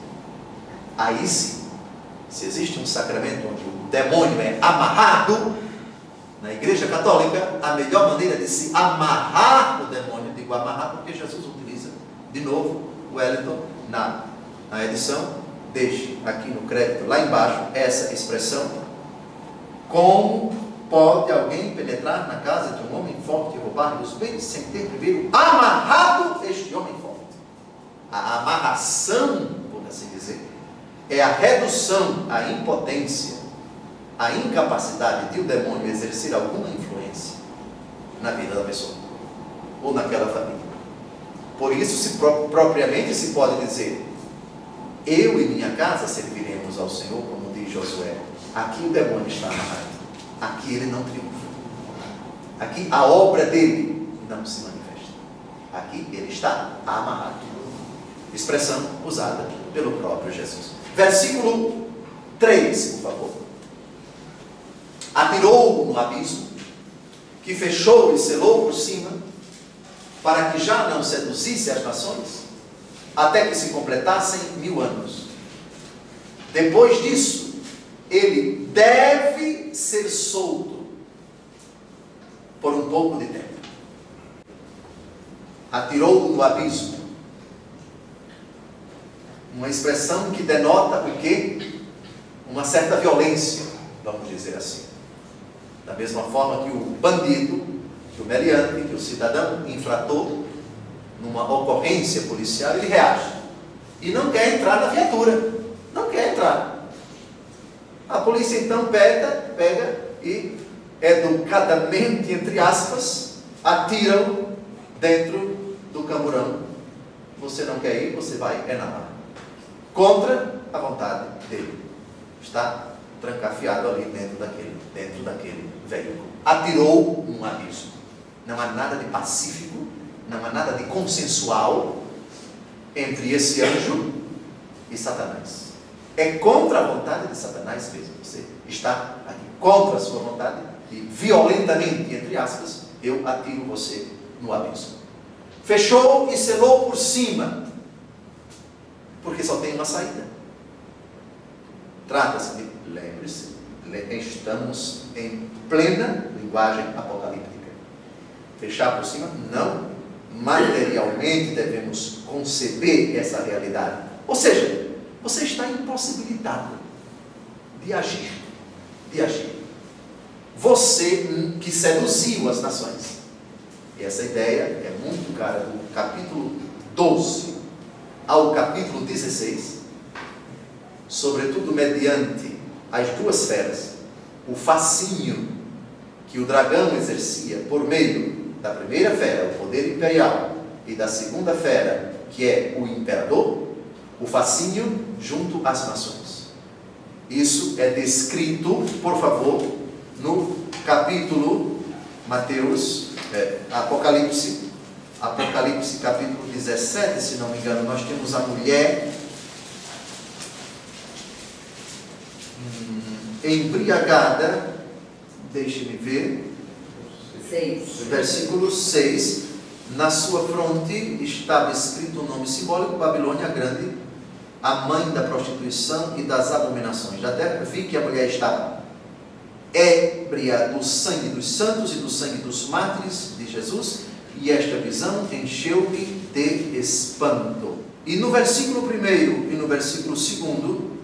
Aí sim, se existe um sacramento onde o demônio é amarrado, na Igreja Católica, a melhor maneira de se amarrar o demônio, digo amarrar porque Jesus utiliza, de novo, o Wellington, na edição, deixe aqui no crédito, lá embaixo, essa expressão: como pode alguém penetrar na casa de um homem forte e roubar-lhe os bens sem ter primeiro amarrado este homem forte? A amarração, por assim dizer, é a redução, a impotência, a incapacidade de o demônio exercer alguma influência na vida da pessoa ou naquela família. Por isso, propriamente se pode dizer: eu e minha casa serviremos ao Senhor, como diz Josué. Aqui o demônio está amarrado. Aqui ele não triunfa. Aqui a obra dele não se manifesta. Aqui ele está amarrado. Expressão usada pelo próprio Jesus. Versículo 3, por favor. Atirou-o no abismo, que fechou e selou por cima, para que já não seduzisse as nações, até que se completassem 1000 anos. Depois disso, ele deve ser solto por um pouco de tempo. Atirou-o no abismo. Uma expressão que denota o quê? Uma certa violência, vamos dizer assim. Da mesma forma que o bandido, que o meliante, que o cidadão infrator, numa ocorrência policial, ele reage e não quer entrar na viatura, não quer entrar. A polícia então pega e educadamente, entre aspas, atira-o dentro do camburão. Você não quer ir, você vai na barra, contra a vontade dele. Está trancafiado ali dentro daquele veículo. Atirou num abismo. Não há nada de pacífico, não há nada de consensual entre esse anjo e Satanás. É contra a vontade de Satanás mesmo. Você está aqui contra a sua vontade e violentamente, entre aspas, eu atiro você no abismo. Fechou e selou por cima, porque só tem uma saída. Trata-se de, lembre-se, estamos em plena linguagem apocalíptica. Fechar por cima, não. Materialmente devemos conceber essa realidade. Ou seja, você está impossibilitado de agir. Você que seduziu as nações. E essa ideia é muito cara do capítulo 12 ao capítulo 16, sobretudo mediante as duas feras, o fascínio que o dragão exercia por meio da primeira fera, o poder imperial, e da segunda fera, que é o imperador, o fascínio junto às nações. Isso é descrito, por favor, no capítulo Apocalipse capítulo 17, se não me engano. Nós temos a mulher embriagada, deixe-me ver, 6. versículo 6, na sua fronte estava escrito o nome simbólico: Babilônia Grande, a mãe da prostituição e das abominações da terra. Vi que a mulher estava ébria do sangue dos santos e do sangue dos mártires de Jesus, e esta visão encheu-me de espanto. E no versículo 1 e no versículo 2,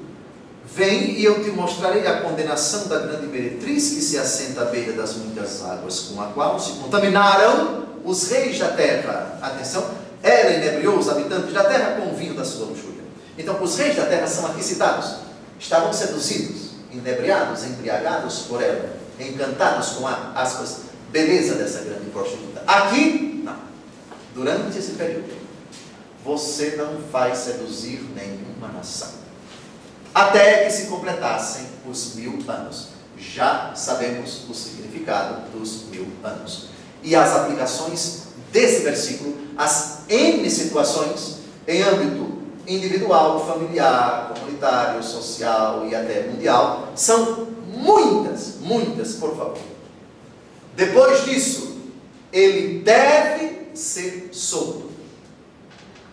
vem e eu te mostrarei a condenação da grande meretriz que se assenta à beira das muitas águas, com a qual se contaminaram os reis da terra. Atenção, ela inebriou os habitantes da terra com o vinho da sua luxúria. Então, os reis da terra são aqui citados. Estavam seduzidos, inebriados, embriagados por ela, encantados com a, aspas, beleza dessa grande prostituta. Aqui, não. Durante esse período, você não vai seduzir nenhuma nação, até que se completassem os 1000 anos. Já sabemos o significado dos 1000 anos. E as aplicações desse versículo, as N situações, em âmbito individual, familiar, comunitário, social e até mundial, são muitas, por favor. Depois disso, ele deve ser solto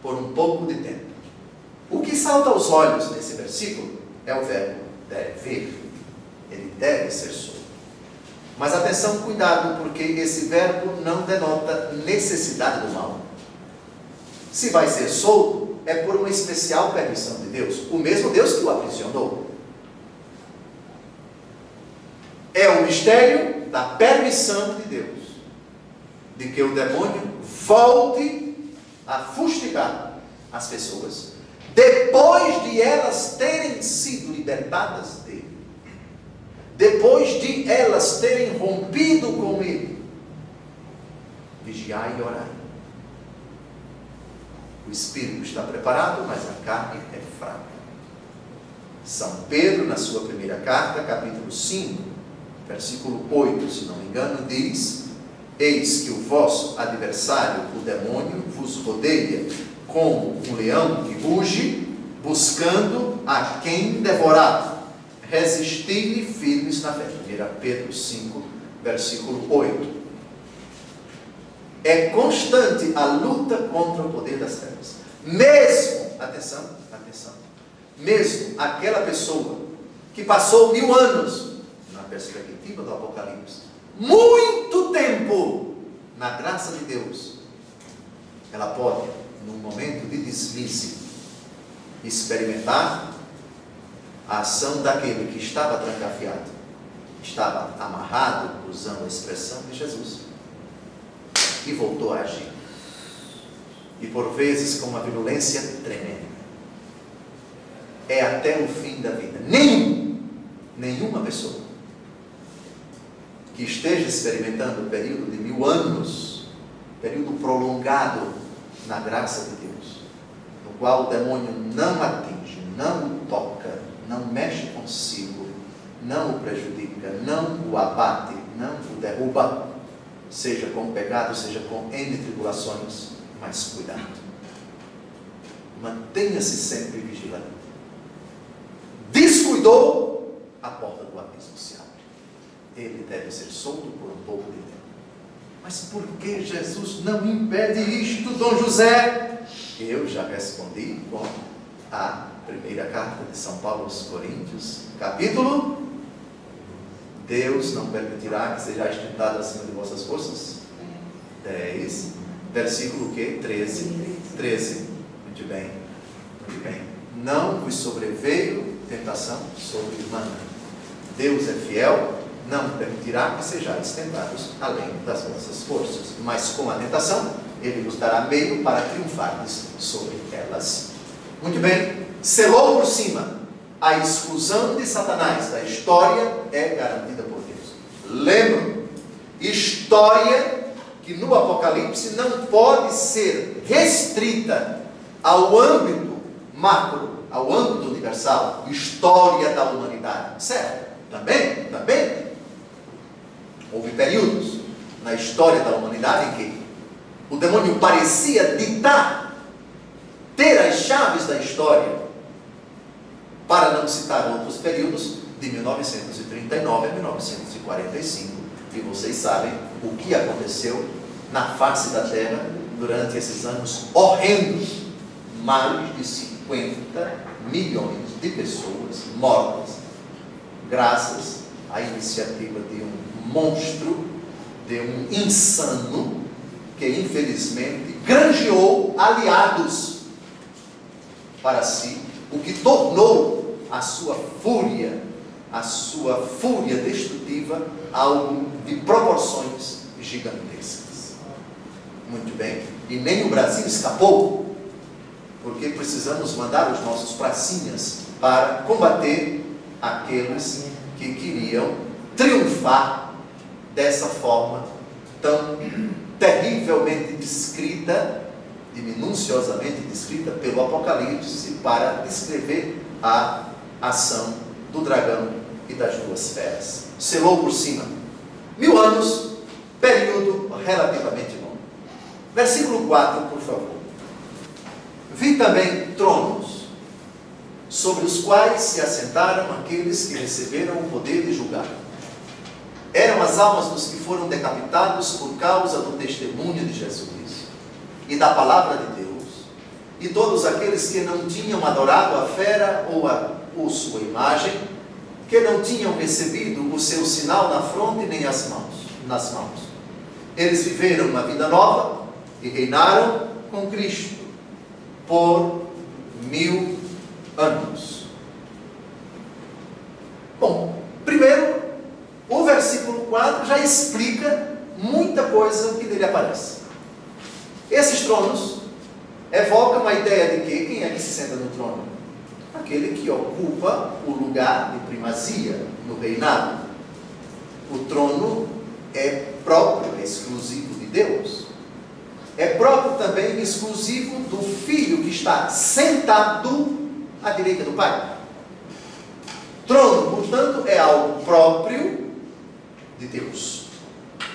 por um pouco de tempo. O que salta aos olhos nesse versículo é o verbo deve. Ele deve ser solto. Mas atenção, cuidado, porque esse verbo não denota necessidade do mal. Se vai ser solto, é por uma especial permissão de Deus, o mesmo Deus que o aprisionou. É o mistério da permissão de Deus, de que o demônio volte a fustigar as pessoas, depois de elas terem sido libertadas dele, depois de elas terem rompido com ele. Vigiai e orai. O espírito está preparado, mas a carne é fraca. São Pedro, na sua primeira carta, capítulo 5, versículo 8, se não me engano, diz: eis que o vosso adversário, o demônio, vos rodeia como um leão que ruge, buscando a quem devorar. Resisti-lhe firmes na fé. 1 Pedro 5, versículo 8. É constante a luta contra o poder das trevas. Mesmo, atenção, mesmo aquela pessoa que passou 1000 anos, na perspectiva do Apocalipse, muito tempo na graça de Deus, ela pode, num momento de deslize, experimentar a ação daquele que estava trancafiado, estava amarrado, usando a expressão de Jesus, e voltou a agir. E por vezes com uma violência tremenda. É até o fim da vida. Nenhuma pessoa que esteja experimentando o período de 1000 anos, período prolongado na graça de Deus, no qual o demônio não atinge, não o toca, não mexe consigo, não o prejudica, não o abate, não o derruba, seja com pecado, seja com N tribulações, mas cuidado. Mantenha-se sempre vigilante. Descuidou, a porta do abismo se abre. ele deve ser solto por um pouco de tempo. Mas por que Jesus não impede isto, Dom José? Eu já respondi com a primeira carta de São Paulo aos Coríntios, capítulo: Deus não permitirá que sejais tentados acima de vossas forças. 10, versículo o quê? 13. Muito bem. Não vos sobreveio tentação sobre-humana. Deus é fiel, não permitirá que sejais tentados além das vossas forças. Mas com a tentação, Ele vos dará meio para triunfardes sobre elas. Muito bem. Selou por cima. A exclusão de Satanás da história é garantida por Deus. Lembram? História que no Apocalipse não pode ser restrita ao âmbito macro, ao âmbito universal. História da humanidade. Certo? Também. Houve períodos na história da humanidade em que o demônio parecia ter as chaves da história, para não citar outros períodos, de 1939 a 1945, e vocês sabem o que aconteceu na face da Terra durante esses anos horrendos. Mais de 50 milhões de pessoas mortas, graças à iniciativa de um monstro, de um insano, que infelizmente granjeou aliados para si, o que tornou a sua fúria destrutiva algo de proporções gigantescas. Muito bem. E nem o Brasil escapou, porque precisamos mandar os nossos pracinhas para combater aqueles que queriam triunfar dessa forma tão terrivelmente descrita, e minuciosamente descrita pelo Apocalipse, para descrever a ação do dragão e das duas feras. Selou por cima. 1000 anos, período relativamente longo. Versículo 4, por favor. Vi também tronos, sobre os quais se assentaram aqueles que receberam o poder de julgar. Eram as almas dos que foram decapitados por causa do testemunho de Jesus e da palavra de Deus, e todos aqueles que não tinham adorado a fera ou sua imagem, que não tinham recebido o seu sinal na fronte nem nas mãos. Eles viveram uma vida nova e reinaram com Cristo por 1000 anos. Bom, primeiro, o versículo 4 já explica muita coisa que dele aparece. Esses tronos evocam a ideia de que quem é que se senta no trono? Aquele que ocupa o lugar de primazia no reinado. O trono é próprio, é exclusivo de Deus. É próprio também e exclusivo do Filho que está sentado à direita do Pai. Trono, portanto, é algo próprio de Deus.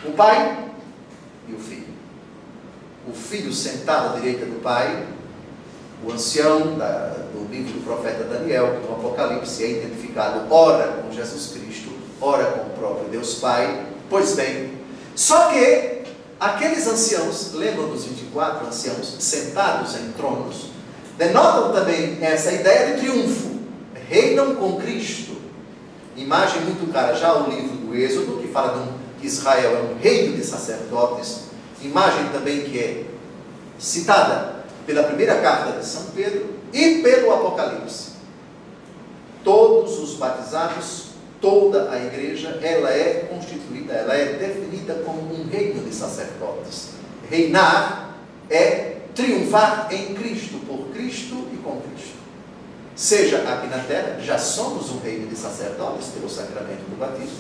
O Pai e o Filho. O Filho sentado à direita do Pai, o ancião do livro do profeta Daniel, que no Apocalipse é identificado ora com Jesus Cristo, ora com o próprio Deus Pai. Pois bem, só que aqueles anciãos, lembram dos 24 anciãos sentados em tronos, denotam também essa ideia de triunfo. Reinam com Cristo. Imagem muito cara já ao livro do Êxodo, que fala que Israel é um reino de sacerdotes. Imagem também que é citada pela primeira carta de São Pedro e pelo Apocalipse. Todos os batizados, toda a igreja, ela é constituída, ela é definida como um reino de sacerdotes. Reinar é triunfar em Cristo, por Cristo e com Cristo. Seja aqui na terra, já somos um reino de sacerdotes pelo sacramento do batismo.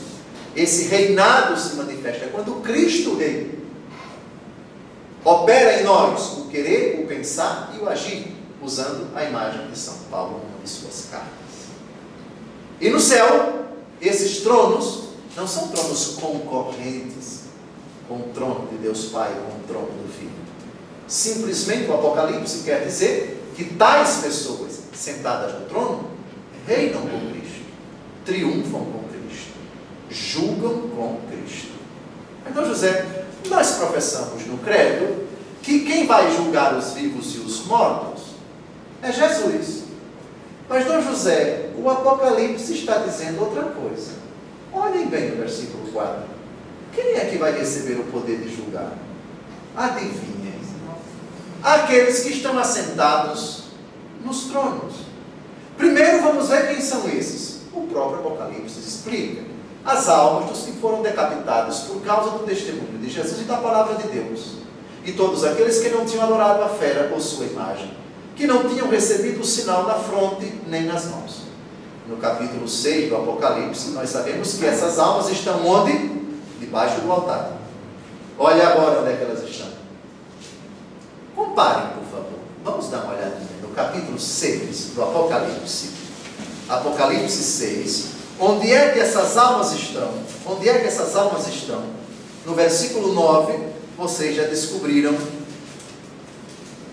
Esse reinado se manifesta quando Cristo reina. Opera em nós o querer, o pensar e o agir, usando a imagem de São Paulo em uma de suas cartas. E no céu, esses tronos não são tronos concorrentes com o trono de Deus Pai, com o trono do Filho. Simplesmente o Apocalipse quer dizer que tais pessoas sentadas no trono reinam com Cristo, triunfam com Cristo, julgam com Então, José, nós professamos no credo que quem vai julgar os vivos e os mortos é Jesus. Mas, Dom José, o Apocalipse está dizendo outra coisa. Olhem bem o versículo 4. Quem é que vai receber o poder de julgar? Adivinhem. Aqueles que estão assentados nos tronos. Primeiro vamos ver quem são esses. O próprio Apocalipse explica. As almas dos que foram decapitados por causa do testemunho de Jesus e da palavra de Deus. E todos aqueles que não tinham adorado a fera ou sua imagem, que não tinham recebido o sinal na fronte nem nas mãos. No capítulo 6 do Apocalipse, nós sabemos que essas almas estão onde? Debaixo do altar. Olha agora onde é que elas estão. Comparem, por favor. Vamos dar uma olhadinha no capítulo 6 do Apocalipse. Apocalipse 6. Onde é que essas almas estão? Onde é que essas almas estão? No versículo 9, vocês já descobriram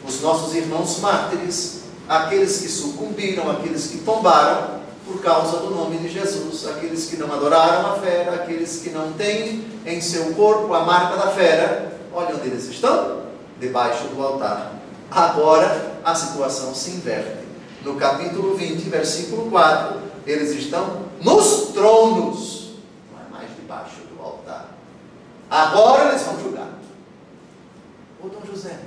os nossos irmãos mártires, aqueles que sucumbiram, aqueles que tombaram por causa do nome de Jesus, aqueles que não adoraram a fera, aqueles que não têm em seu corpo a marca da fera. Olha onde eles estão. Debaixo do altar. Agora a situação se inverte. No capítulo 20, versículo 4, eles estão nos tronos, não é mais debaixo do altar. Agora eles vão julgar. Ô Dom José,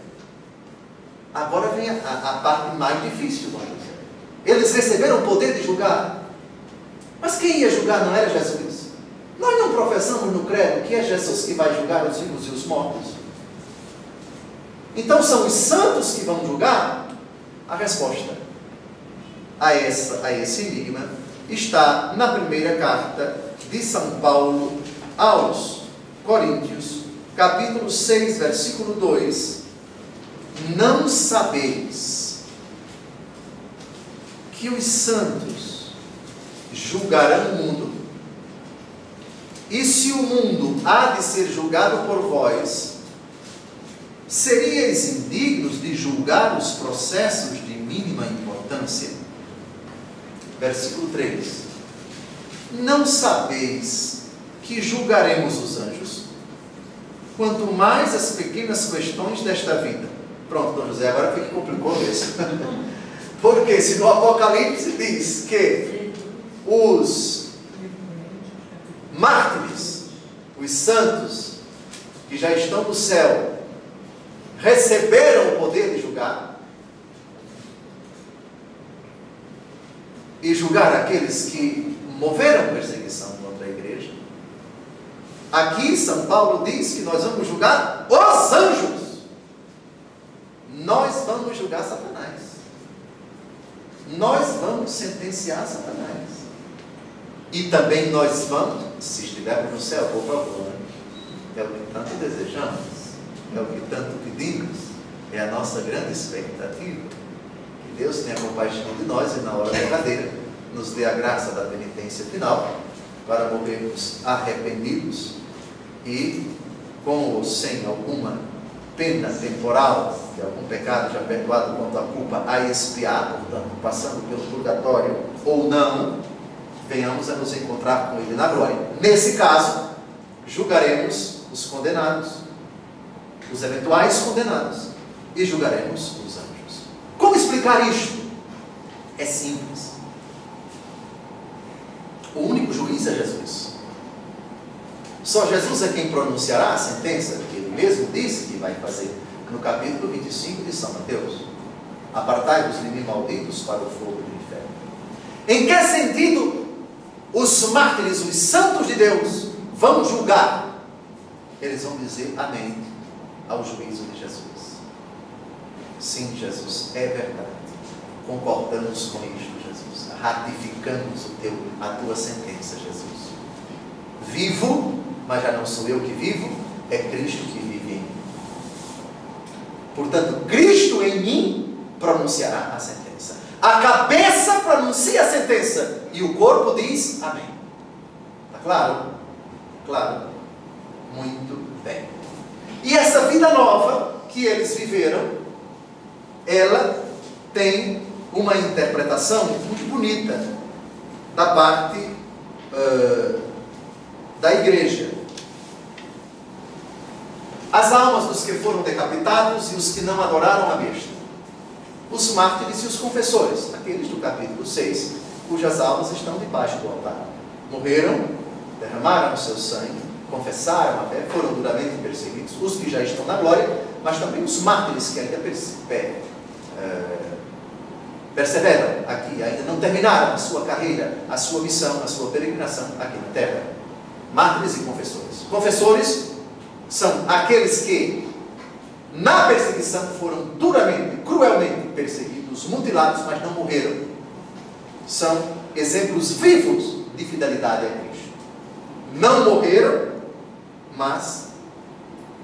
agora vem a parte mais difícil, Dom José. Eles receberam o poder de julgar. Mas quem ia julgar não era Jesus? Nós não professamos no credo que é Jesus que vai julgar os vivos e os mortos? Então são os santos que vão julgar? A resposta a esse enigma está na primeira carta de São Paulo aos Coríntios, capítulo 6, versículo 2. Não sabeis que os santos julgarão o mundo? E se o mundo há de ser julgado por vós, seríeis indignos de julgar os processos de mínima importância? Versículo 3. Não sabeis que julgaremos os anjos? Quanto mais as pequenas questões desta vida. Pronto, Dom José, agora que complicou isso. Porque se no Apocalipse diz que os mártires, os santos, que já estão no céu, receberam o poder de julgar e julgar aqueles que moveram perseguição contra a igreja. Aqui São Paulo diz que nós vamos julgar os anjos. Nós vamos julgar Satanás. Nós vamos sentenciar Satanás. E também nós vamos, se estivermos no céu, por favor, é o que tanto desejamos, é o que tanto pedimos, é a nossa grande expectativa, que Deus tenha compaixão de nós e na hora verdadeira nos dê a graça da penitência final, para morrermos arrependidos e com ou sem alguma pena temporal de algum pecado já perdoado quanto à culpa a expiar, portanto, passando pelo purgatório ou não, venhamos a nos encontrar com Ele na glória. Nesse caso, julgaremos os condenados, os eventuais condenados, e julgaremos os anjos. Como explicar isto? É simples. O único juiz é Jesus. Só Jesus é quem pronunciará a sentença que Ele mesmo disse que vai fazer no capítulo 25 de São Mateus. Apartai-vos de mim, malditos, para o fogo do inferno. Em que sentido os mártires, os santos de Deus, vão julgar? Eles vão dizer amém ao juízo de Jesus. Sim, Jesus, é verdade. Concordamos com isto, Jesus. Ratificamos a tua sentença, Jesus. Vivo, mas já não sou eu que vivo, é Cristo que vive em mim. Portanto, Cristo em mim pronunciará a sentença. A cabeça pronuncia a sentença e o corpo diz amém. Está claro? Claro. Muito bem. E essa vida nova que eles viveram, ela tem uma interpretação muito bonita da parte da igreja. as almas dos que foram decapitados e os que não adoraram a besta, os mártires e os confessores, aqueles do capítulo 6, cujas almas estão debaixo do altar. Morreram, derramaram o seu sangue, confessaram a fé, foram duramente perseguidos, os que já estão na glória, mas também os mártires que ainda perseveram aqui, ainda não terminaram a sua carreira, a sua missão, a sua peregrinação aqui na terra. Mártires e confessores. Confessores são aqueles que na perseguição foram duramente, cruelmente perseguidos, mutilados, mas não morreram. São exemplos vivos de fidelidade a Cristo. Não morreram, mas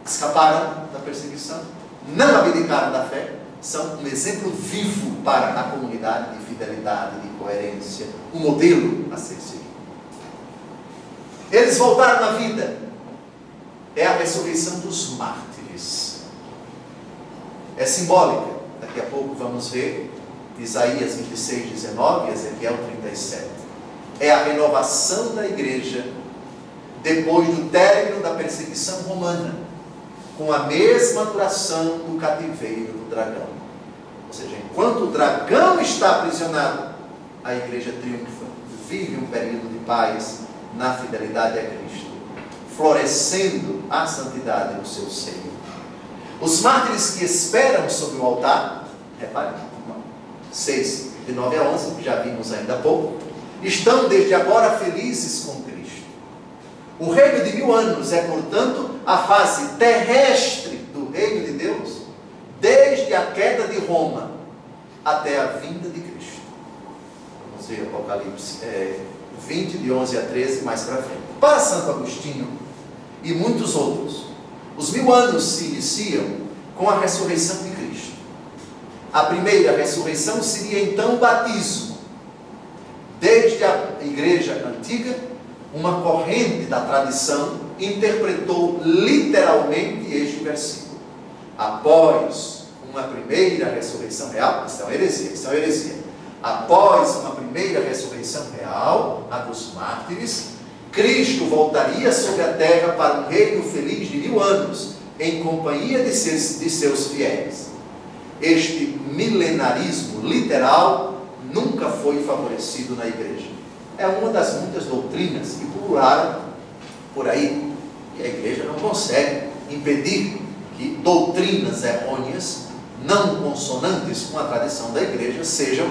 escaparam da perseguição, não abdicaram da fé, são um exemplo vivo para a comunidade de fidelidade, de coerência, um modelo a ser seguido. Eles voltaram à vida. É a ressurreição dos mártires. É simbólica. Daqui a pouco vamos ver Isaías 26, 19 e Ezequiel 37. É a renovação da igreja depois do término da perseguição romana, com a mesma duração do cativeiro do dragão. Ou seja, enquanto o dragão está aprisionado, a igreja triunfa, vive um período de paz na fidelidade a Cristo, florescendo a santidade no seu seio. Os mártires que esperam sobre o altar, reparem, 6, de 9 a 11, que já vimos ainda há pouco, estão desde agora felizes com Cristo. O reino de 1000 anos é, portanto, a fase terrestre do reino de Deus, desde a queda de Roma até a vinda de Cristo. Vamos ver Apocalipse 20, de 11 a 13, mais para frente. Para Santo Agostinho e muitos outros, os 1000 anos se iniciam com a ressurreição de Cristo. A primeira ressurreição seria então o batismo. Desde a igreja antiga, uma corrente da tradição interpretou literalmente este versículo. Após uma primeira ressurreição real, isso é uma heresia, após uma primeira ressurreição real, a dos mártires, Cristo voltaria sobre a terra para um reino feliz de 1000 anos, em companhia de seus fiéis. Este milenarismo literal nunca foi favorecido na igreja. É uma das muitas doutrinas que pulularam por aí, e a igreja não consegue impedir que doutrinas errôneas, não consonantes com a tradição da igreja, sejam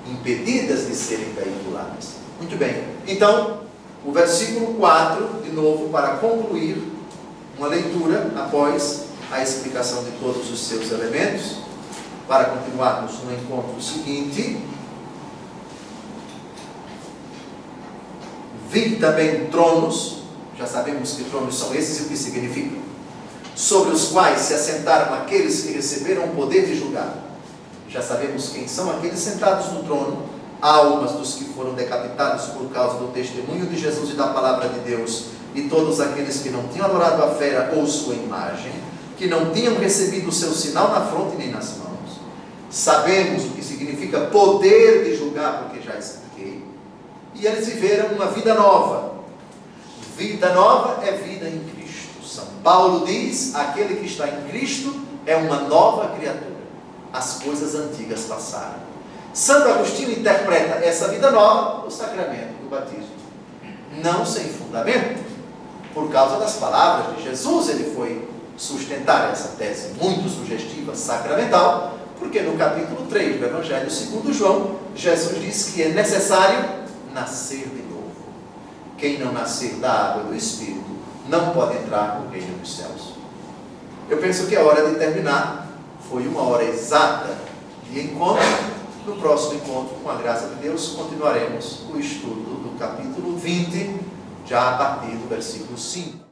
impedidas de serem veiculadas. Muito bem, então, o versículo 4, de novo, para concluir uma leitura após a explicação de todos os seus elementos, para continuarmos no encontro seguinte. Vi também tronos, já sabemos que tronos são esses e o que significam, sobre os quais se assentaram aqueles que receberam o poder de julgar. Já sabemos quem são aqueles sentados no trono, almas dos que foram decapitados por causa do testemunho de Jesus e da palavra de Deus, e todos aqueles que não tinham adorado a fera ou sua imagem, que não tinham recebido o seu sinal na fronte nem nas mãos. Sabemos o que significa poder de julgar, porque já expliquei. E eles viveram uma vida nova. Vida nova é vida em Cristo. São Paulo diz, aquele que está em Cristo é uma nova criatura. As coisas antigas passaram. Santo Agostinho interpreta essa vida nova no sacramento do batismo. Não sem fundamento. Por causa das palavras de Jesus, ele foi sustentar essa tese muito sugestiva, sacramental, porque no capítulo 3 do Evangelho segundo João, Jesus diz que é necessário nascer de novo. Quem não nascer da água e do Espírito não pode entrar no reino dos céus. Eu penso que é hora de terminar. Foi uma hora exata de encontro. No próximo encontro, com a graça de Deus, continuaremos o estudo do capítulo 20, já a partir do versículo 5.